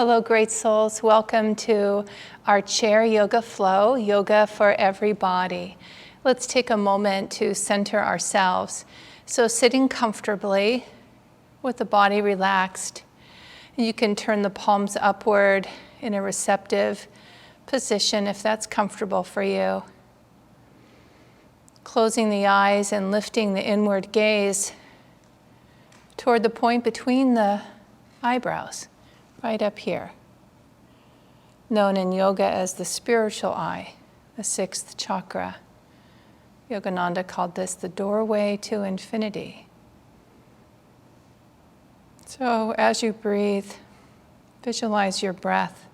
Hello, great souls. Welcome to our chair yoga flow, yoga for every body. Let's take a moment to center ourselves. So sitting comfortably with the body relaxed, you can turn the palms upward in a receptive position if that's comfortable for you. Closing the eyes and lifting the inward gaze toward the point between the eyebrows, right up here, known in yoga as the spiritual eye, the sixth chakra. Yogananda called this the doorway to infinity. So as you breathe, visualize your breath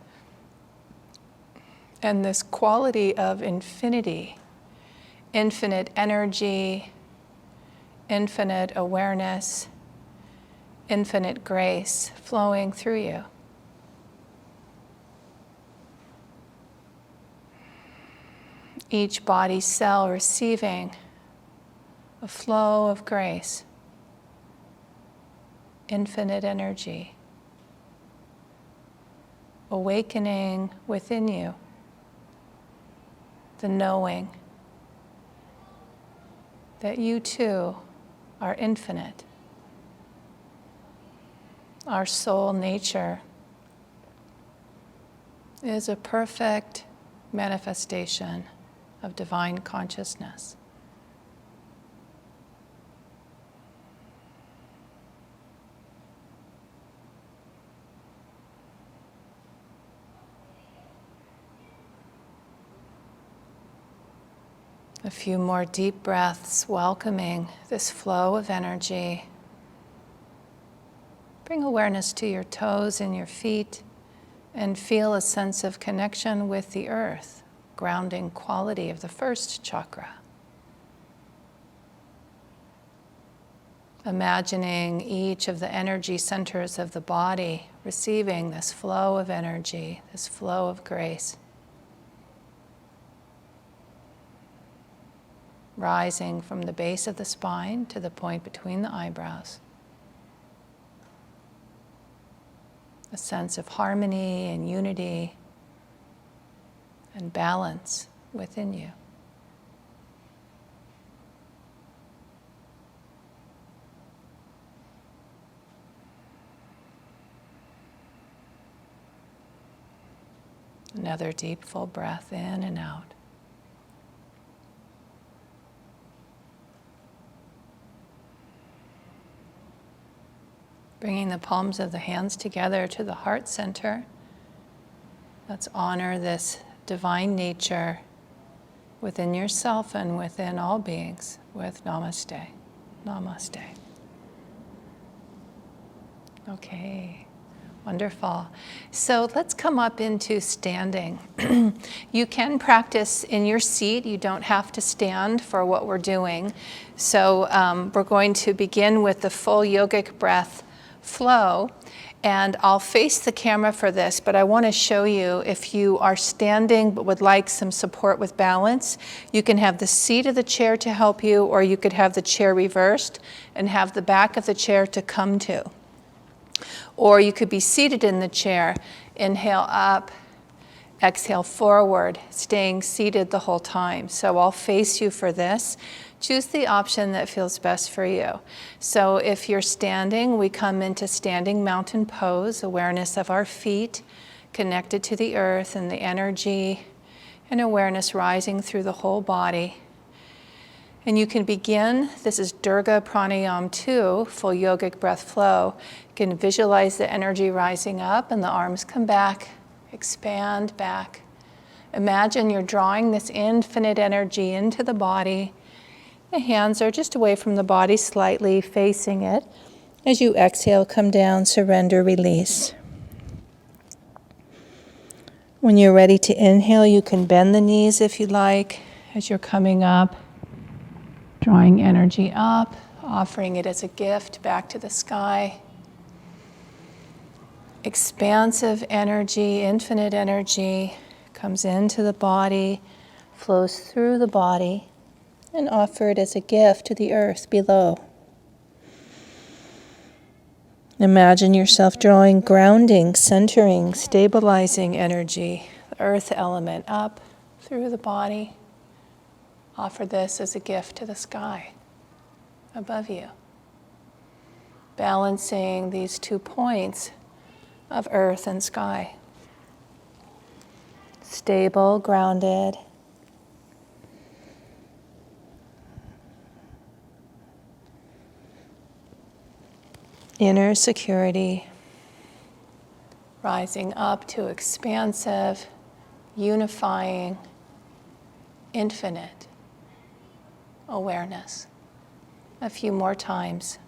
and this quality of infinity, infinite energy, infinite awareness, infinite grace flowing through you. Each body cell receiving a flow of grace, infinite energy, awakening within you the knowing that you too are infinite. Our soul nature is a perfect manifestation of divine consciousness. A few more deep breaths, welcoming this flow of energy. Bring awareness to your toes and your feet and feel a sense of connection with the earth, grounding quality of the first chakra. Imagining each of the energy centers of the body receiving this flow of energy, this flow of grace. Rising from the base of the spine to the point between the eyebrows. A sense of harmony and unity and balance within you. Another deep, full breath in and out. Bringing the palms of the hands together to the heart center. Let's honor this divine nature within yourself and within all beings with namaste. Namaste. Okay, wonderful. So let's come up into standing. You can practice in your seat. You don't have to stand for what we're doing. So we're going to begin with the full yogic breath flow, and I'll face the camera for this, but I want to show you if you are standing but would like some support with balance, you can have the seat of the chair to help you, or you could have the chair reversed and have the back of the chair to come to. Or you could be seated in the chair, inhale up, exhale forward, staying seated the whole time. So I'll face you for this. Choose the option that feels best for you. So if you're standing, we come into standing mountain pose, awareness of our feet connected to the earth and the energy and awareness rising through the whole body. And you can begin, this is Durga Pranayam 2, full yogic breath flow. You can visualize the energy rising up and the arms come back, expand back. Imagine you're drawing this infinite energy into the body. The hands are just away from the body slightly, facing it. As you exhale, come down, surrender, release. When you're ready to inhale, you can bend the knees if you like as you're coming up, drawing energy up, offering it as a gift back to the sky. Expansive energy, infinite energy comes into the body, flows through the body, and offer it as a gift to the earth below. Imagine yourself drawing grounding, centering, stabilizing energy, the earth element up through the body. Offer this as a gift to the sky above you. Balancing these 2 points of earth and sky. Stable, grounded. Inner security, rising up to expansive, unifying, infinite awareness. A few more times.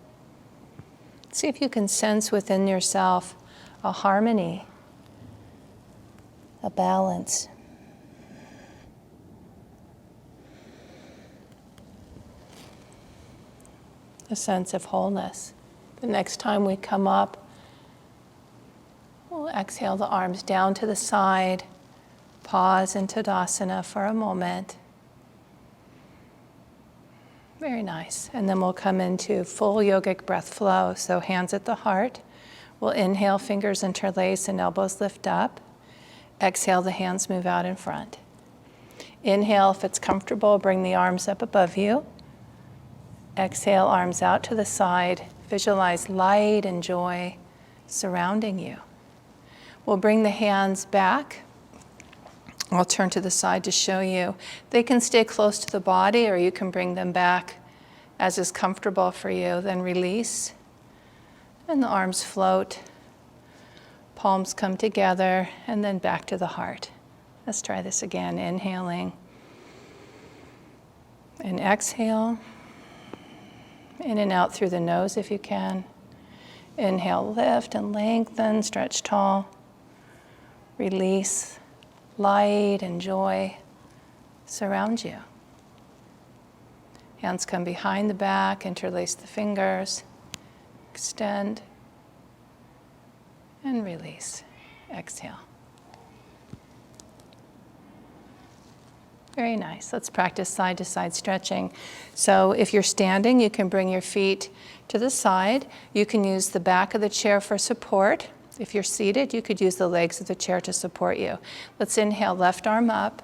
See if you can sense within yourself a harmony, a balance. A sense of wholeness. The next time we come up, we'll exhale the arms down to the side, pause in Tadasana for a moment. Very nice. And then we'll come into full yogic breath flow. So hands at the heart. We'll inhale, fingers interlace and elbows lift up. Exhale, the hands move out in front. Inhale, if it's comfortable, bring the arms up above you. Exhale, arms out to the side. Visualize light and joy surrounding you. We'll bring the hands back. I'll turn to the side to show you. They can stay close to the body, or you can bring them back as is comfortable for you. Then release, and the arms float. Palms come together, and then back to the heart. Let's try this again. Inhaling, and exhale. In and out through the nose if you can. Inhale, lift and lengthen, stretch tall. Release, light and joy surround you. Hands come behind the back, interlace the fingers, extend, and release. Exhale. Very nice. Let's practice side to side stretching. So if you're standing, you can bring your feet to the side. You can use the back of the chair for support. If you're seated, you could use the legs of the chair to support you. Let's inhale, left arm up,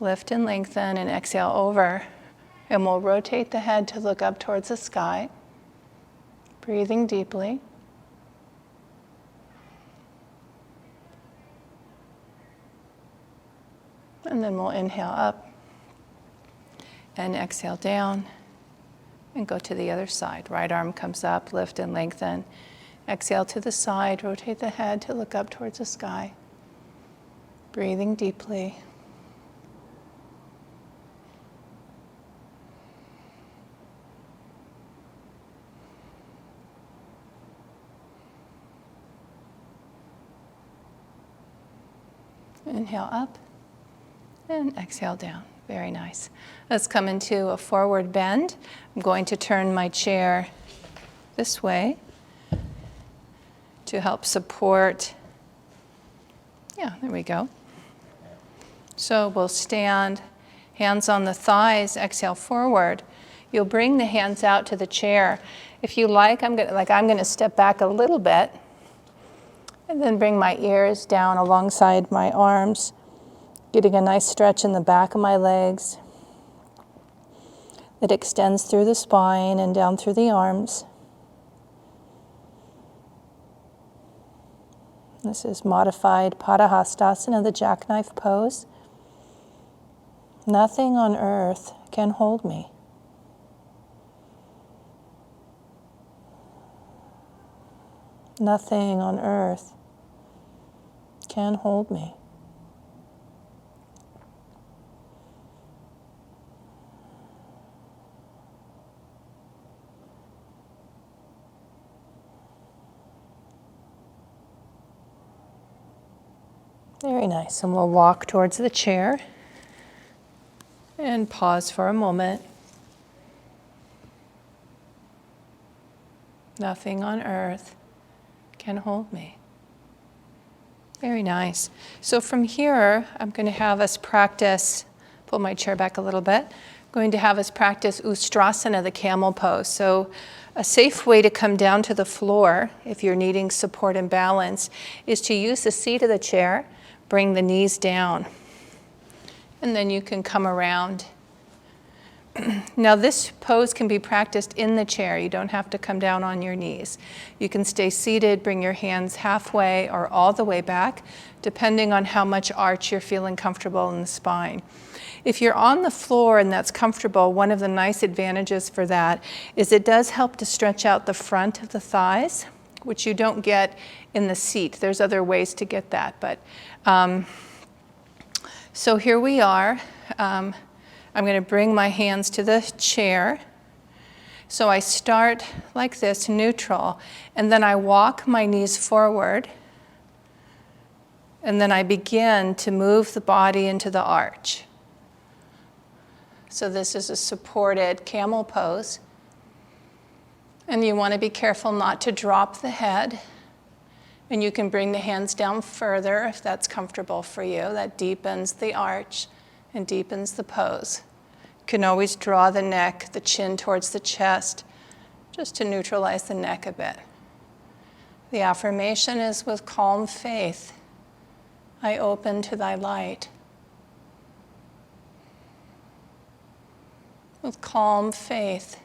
lift and lengthen, and exhale over. And we'll rotate the head to look up towards the sky. Breathing deeply. And then we'll inhale up and exhale down and go to the other side. Right arm comes up, lift and lengthen. Exhale to the side, rotate the head to look up towards the sky. Breathing deeply. Inhale up. And exhale down. Very nice. Let's come into a forward bend. I'm going to turn my chair this way to help support. Yeah, there we go. So we'll stand, hands on the thighs, exhale forward. You'll bring the hands out to the chair. If you like, I'm going to step back a little bit and then bring my ears down alongside my arms. Getting a nice stretch in the back of my legs that extends through the spine and down through the arms. This is modified Padahastasana, the jackknife pose. Nothing on earth can hold me. Nothing on earth can hold me. Very nice. And we'll walk towards the chair and pause for a moment. Nothing on earth can hold me. Very nice. So from here, I'm going to have us practice, pull my chair back a little bit, going to have us practice Ustrasana, the camel pose. So a safe way to come down to the floor, if you're needing support and balance, is to use the seat of the chair, bring the knees down, and then you can come around. Now this pose can be practiced in the chair. You don't have to come down on your knees. You can stay seated, bring your hands halfway or all the way back, depending on how much arch you're feeling comfortable in the spine. If you're on the floor and that's comfortable, one of the nice advantages for that is it does help to stretch out the front of the thighs, which you don't get in the seat. There's other ways to get that, but so here we are. I'm going to bring my hands to the chair. So I start like this, neutral, and then I walk my knees forward, and then I begin to move the body into the arch. So this is a supported camel pose. And you want to be careful not to drop the head. And you can bring the hands down further if that's comfortable for you. That deepens the arch and deepens the pose. You can always draw the neck, the chin towards the chest, just to neutralize the neck a bit. The affirmation is with calm faith, I open to thy light. With calm faith,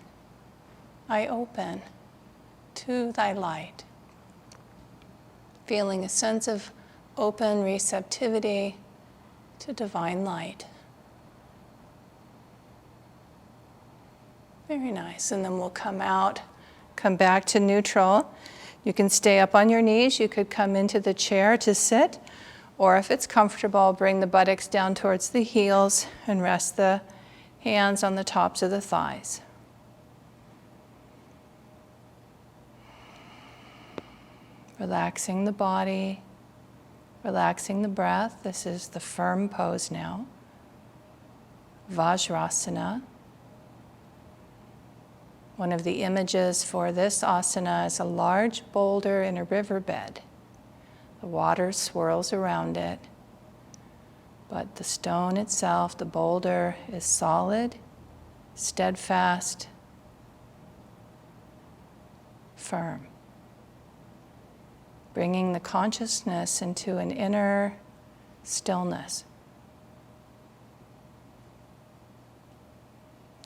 I open to thy light. Feeling a sense of open receptivity to divine light. Very nice. And then we'll come out, come back to neutral. You can stay up on your knees. You could come into the chair to sit, or if it's comfortable, bring the buttocks down towards the heels and rest the hands on the tops of the thighs. Relaxing the body, relaxing the breath. This is the firm pose now. Vajrasana. One of the images for this asana is a large boulder in a riverbed. The water swirls around it, but the stone itself, the boulder, is solid, steadfast, firm. Bringing the consciousness into an inner stillness.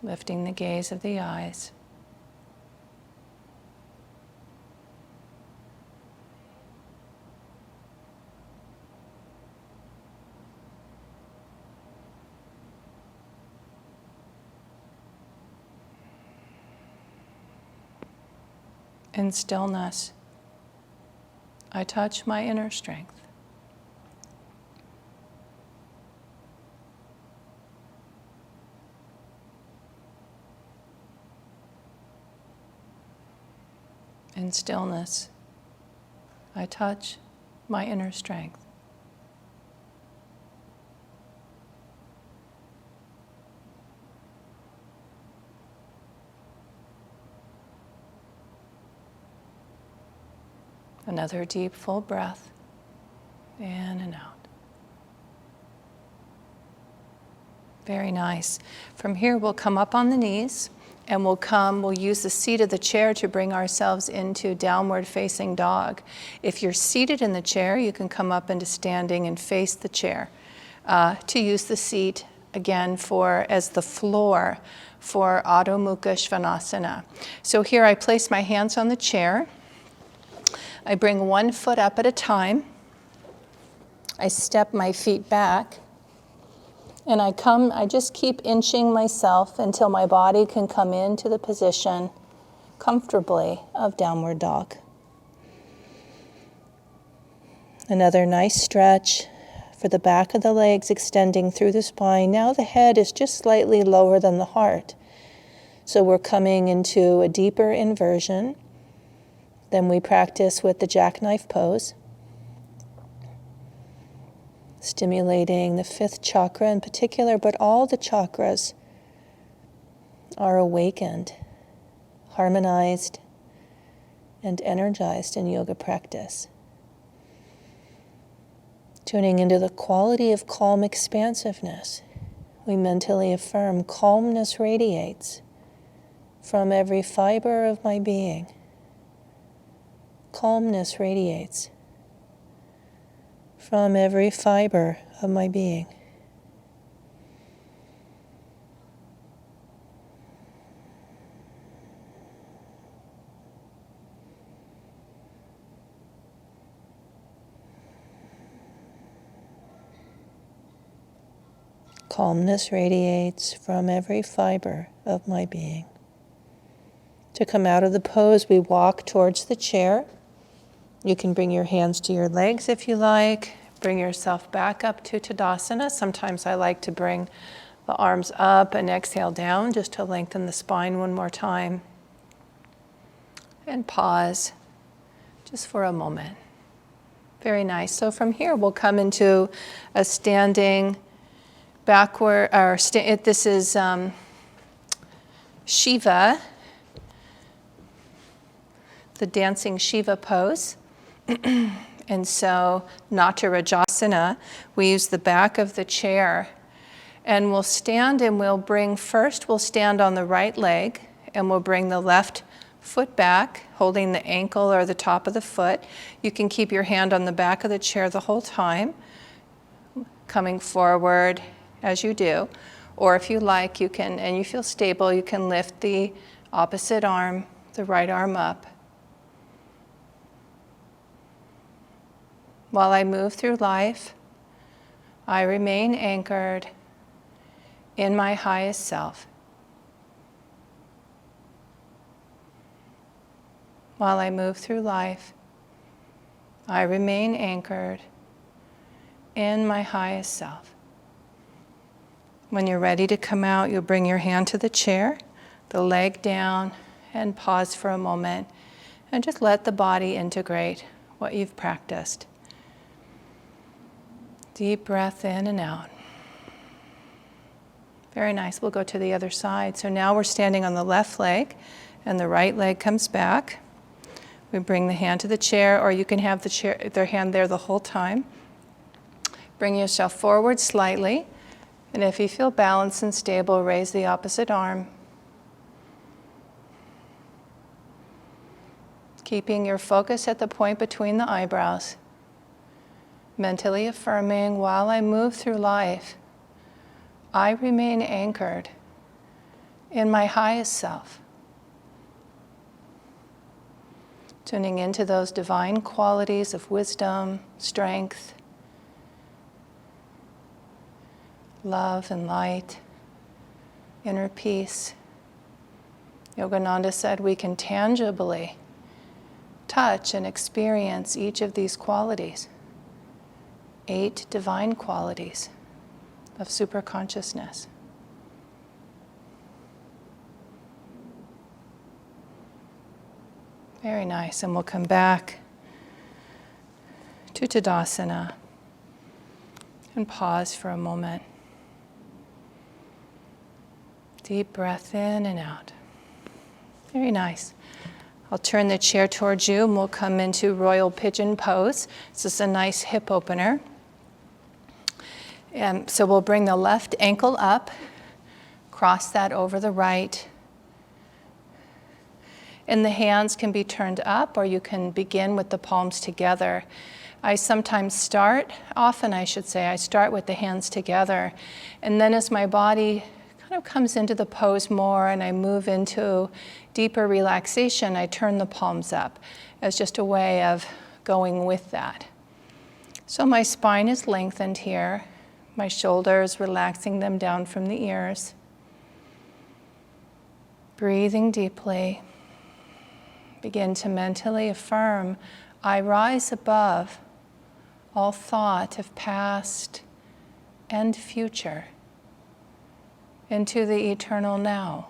Lifting the gaze of the eyes. In stillness, I touch my inner strength. In stillness, I touch my inner strength. Another deep, full breath, in and out. Very nice. From here, we'll come up on the knees, and we'll use the seat of the chair to bring ourselves into downward facing dog. If you're seated in the chair, you can come up into standing and face the chair. To use the seat, again, as the floor for Adho Mukha Svanasana. So here I place my hands on the chair. I bring one foot up at a time. I step my feet back. And I just keep inching myself until my body can come into the position comfortably of downward dog. Another nice stretch for the back of the legs extending through the spine. Now the head is just slightly lower than the heart. So we're coming into a deeper inversion. Then we practice with the jackknife pose, stimulating the fifth chakra in particular, but all the chakras are awakened, harmonized, and energized in yoga practice. Tuning into the quality of calm expansiveness we mentally affirm, calmness radiates from every fiber of my being. Calmness radiates from every fiber of my being. Calmness radiates from every fiber of my being. To come out of the pose, we walk towards the chair. You can bring your hands to your legs if you like. Bring yourself back up to Tadasana. Sometimes I like to bring the arms up and exhale down just to lengthen the spine one more time. And pause just for a moment. Very nice. So from here, we'll come into a standing backward, this is Shiva, the dancing Shiva pose. And so Natarajasana, we use the back of the chair, and we'll stand and we'll stand on the right leg, and we'll bring the left foot back, holding the ankle or the top of the foot. You can keep your hand on the back of the chair the whole time, coming forward as you do, or if you like, you can, and you feel stable, you can lift the opposite arm, the right arm up. While I move through life, I remain anchored in my highest self. While I move through life, I remain anchored in my highest self. When you're ready to come out, you'll bring your hand to the chair, the leg down, and pause for a moment, and just let the body integrate what you've practiced. Deep breath in and out. Very nice. We'll go to the other side. So now we're standing on the left leg, and the right leg comes back. We bring the hand to the chair, or you can have their hand there the whole time. Bring yourself forward slightly. And if you feel balanced and stable, raise the opposite arm. Keeping your focus at the point between the eyebrows. Mentally affirming, while I move through life, I remain anchored in my highest self. Tuning into those divine qualities of wisdom, strength, love and light, inner peace. Yogananda said we can tangibly touch and experience each of these qualities, 8 divine qualities of superconsciousness. Very nice, and we'll come back to Tadasana and pause for a moment. Deep breath in and out. Very nice. I'll turn the chair towards you and we'll come into Royal Pigeon Pose. This is a nice hip opener. And so we'll bring the left ankle up, cross that over the right. And the hands can be turned up, or you can begin with the palms together. I sometimes start with the hands together. And then as my body kind of comes into the pose more and I move into deeper relaxation, I turn the palms up as just a way of going with that. So my spine is lengthened here, my shoulders relaxing them down from the ears. Breathing deeply. Begin to mentally affirm, I rise above all thought of past and future into the eternal now.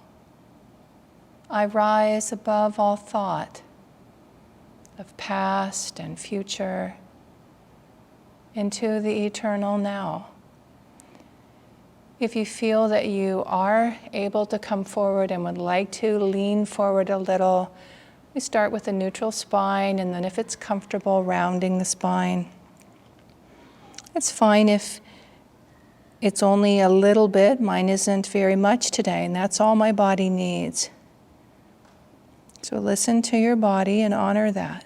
I rise above all thought of past and future into the eternal now. If you feel that you are able to come forward and would like to lean forward a little, we start with a neutral spine, and then if it's comfortable, rounding the spine. It's fine if It's only a little bit, mine isn't very much today, and that's all my body needs. So listen to your body and honor that.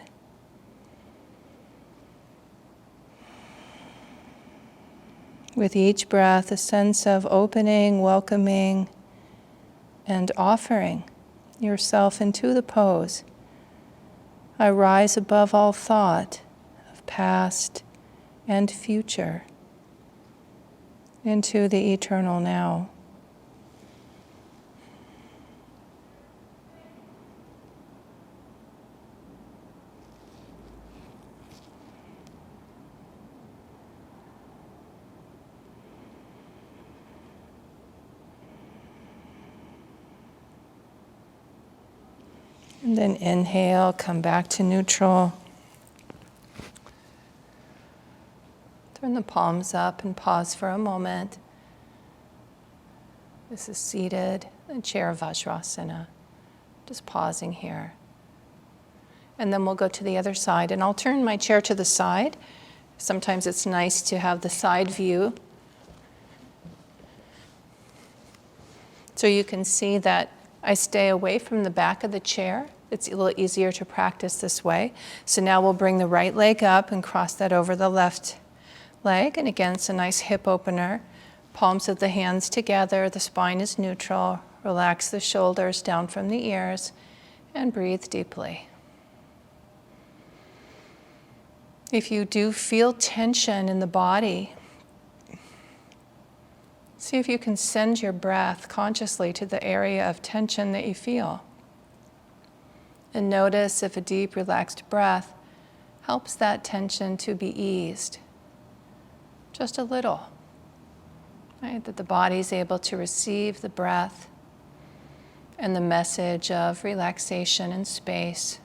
With each breath, a sense of opening, welcoming, and offering yourself into the pose. I rise above all thought of past and future into the eternal now. And then inhale, come back to neutral. Turn the palms up and pause for a moment. This is seated in chair Vajrasana. Just pausing here. And then we'll go to the other side. And I'll turn my chair to the side. Sometimes it's nice to have the side view. So you can see that I stay away from the back of the chair. It's a little easier to practice this way. So now we'll bring the right leg up and cross that over the left leg. And again, it's a nice hip opener. Palms of the hands together, the spine is neutral. Relax the shoulders down from the ears and breathe deeply. If you do feel tension in the body, see if you can send your breath consciously to the area of tension that you feel. And notice if a deep, relaxed breath helps that tension to be eased. Just a little. Right? That the body's able to receive the breath and the message of relaxation and space.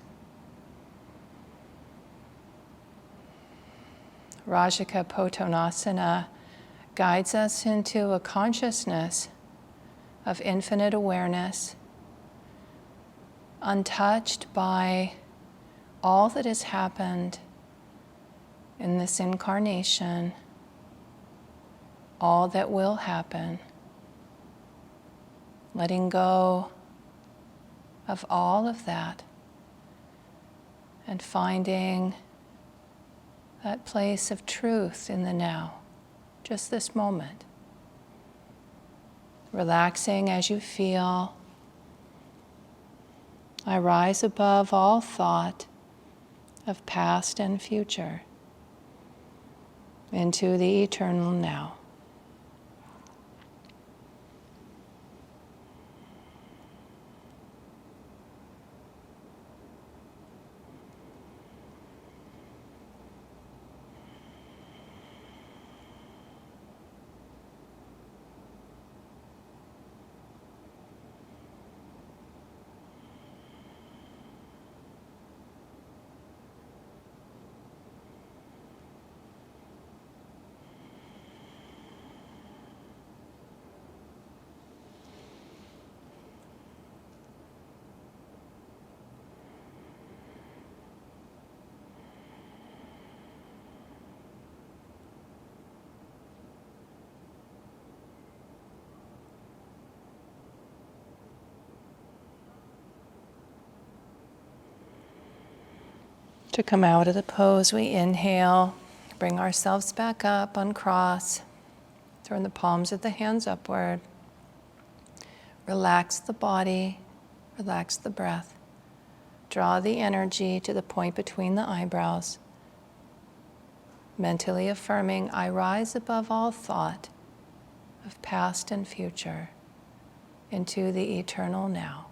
Rajika Pottanasana guides us into a consciousness of infinite awareness, untouched by all that has happened in this incarnation, all that will happen, letting go of all of that and finding that place of truth in the now. Just this moment. Relaxing as you feel. I rise above all thought of past and future into the eternal now. To come out of the pose, we inhale, bring ourselves back up, uncross, turn the palms of the hands upward, relax the body, relax the breath, draw the energy to the point between the eyebrows, mentally affirming, I rise above all thought of past and future into the eternal now.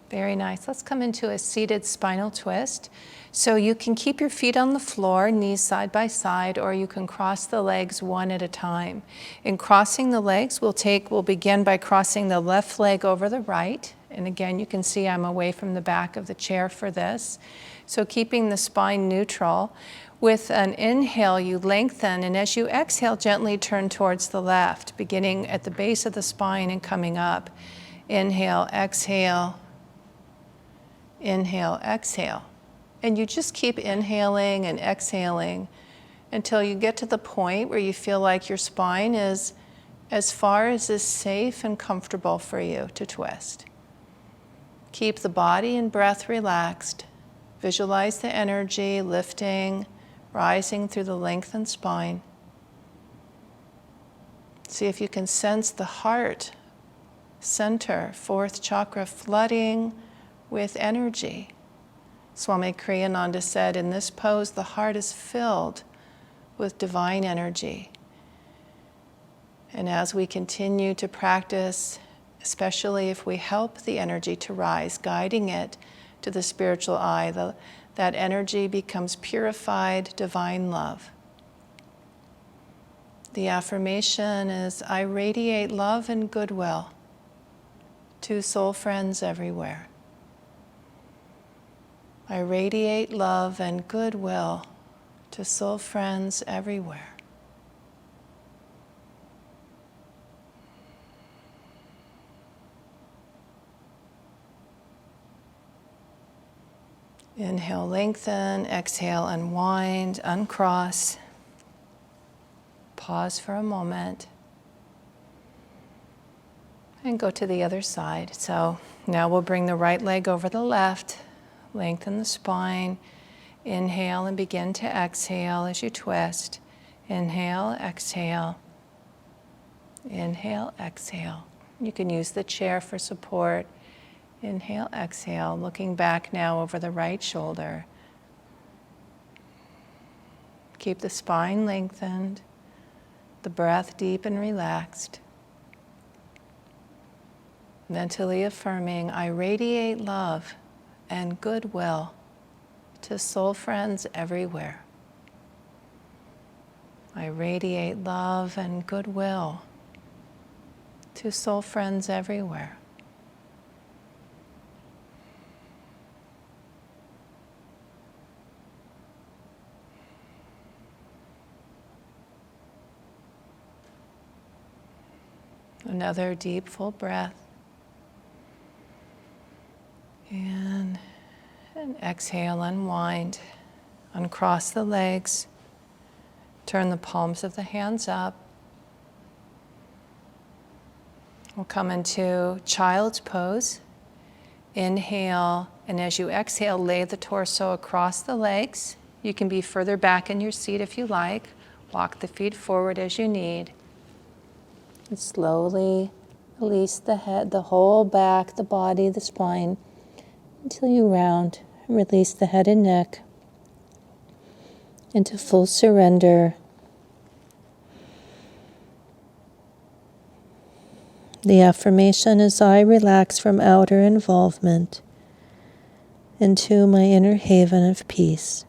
Very nice. Let's come into a seated spinal twist. So you can keep your feet on the floor, knees side by side, or you can cross the legs one at a time. In crossing the legs, we'll begin by crossing the left leg over the right. And again, you can see I'm away from the back of the chair for this. So keeping the spine neutral. With an inhale, you lengthen, and as you exhale, gently turn towards the left, beginning at the base of the spine and coming up. Inhale, exhale. Inhale, exhale. And you just keep inhaling and exhaling until you get to the point where you feel like your spine is as far as is safe and comfortable for you to twist. Keep the body and breath relaxed. Visualize the energy lifting, rising through the lengthened spine. See if you can sense the heart center, fourth chakra, flooding with energy. Swami Kriyananda said, in this pose, the heart is filled with divine energy. And as we continue to practice, especially if we help the energy to rise, guiding it to the spiritual eye, that energy becomes purified divine love. The affirmation is, I radiate love and goodwill to soul friends everywhere. I radiate love and goodwill to soul friends everywhere. Inhale, lengthen. Exhale, unwind, uncross. Pause for a moment. And go to the other side. So now we'll bring the right leg over the left. Lengthen the spine. Inhale and begin to exhale as you twist. Inhale, exhale. Inhale, exhale. You can use the chair for support. Inhale, exhale, looking back now over the right shoulder. Keep the spine lengthened, the breath deep and relaxed. Mentally affirming, I radiate love and goodwill to soul friends everywhere. I radiate love and goodwill to soul friends everywhere. Another deep, full breath. And exhale, unwind. Uncross the legs. Turn the palms of the hands up. We'll come into child's pose. Inhale, and as you exhale, lay the torso across the legs. You can be further back in your seat if you like. Walk the feet forward as you need. And slowly release the head, the whole back, the body, the spine, until you round and release the head and neck into full surrender. The affirmation is, I relax from outer involvement into my inner haven of peace.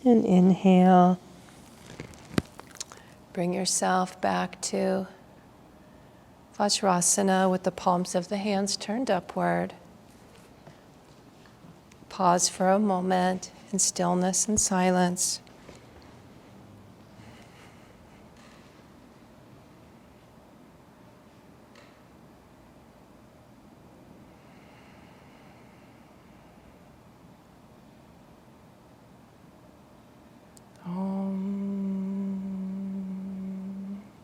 And inhale. Bring yourself back to Vajrasana with the palms of the hands turned upward. Pause for a moment in stillness and silence.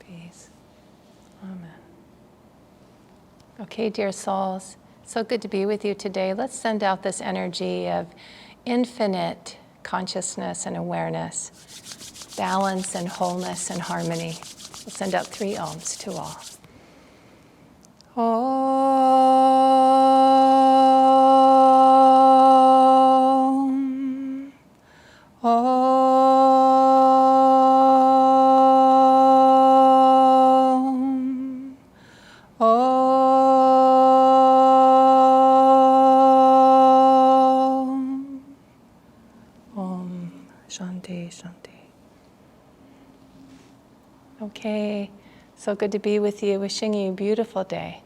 Peace. Amen. Okay, dear souls, so good to be with you today. Let's send out this energy of infinite consciousness and awareness, balance and wholeness and harmony. We'll send out 3 ohms to all. Om. Om. Om. Shanti, Shanti. Okay, so good to be with you. Wishing you a beautiful day.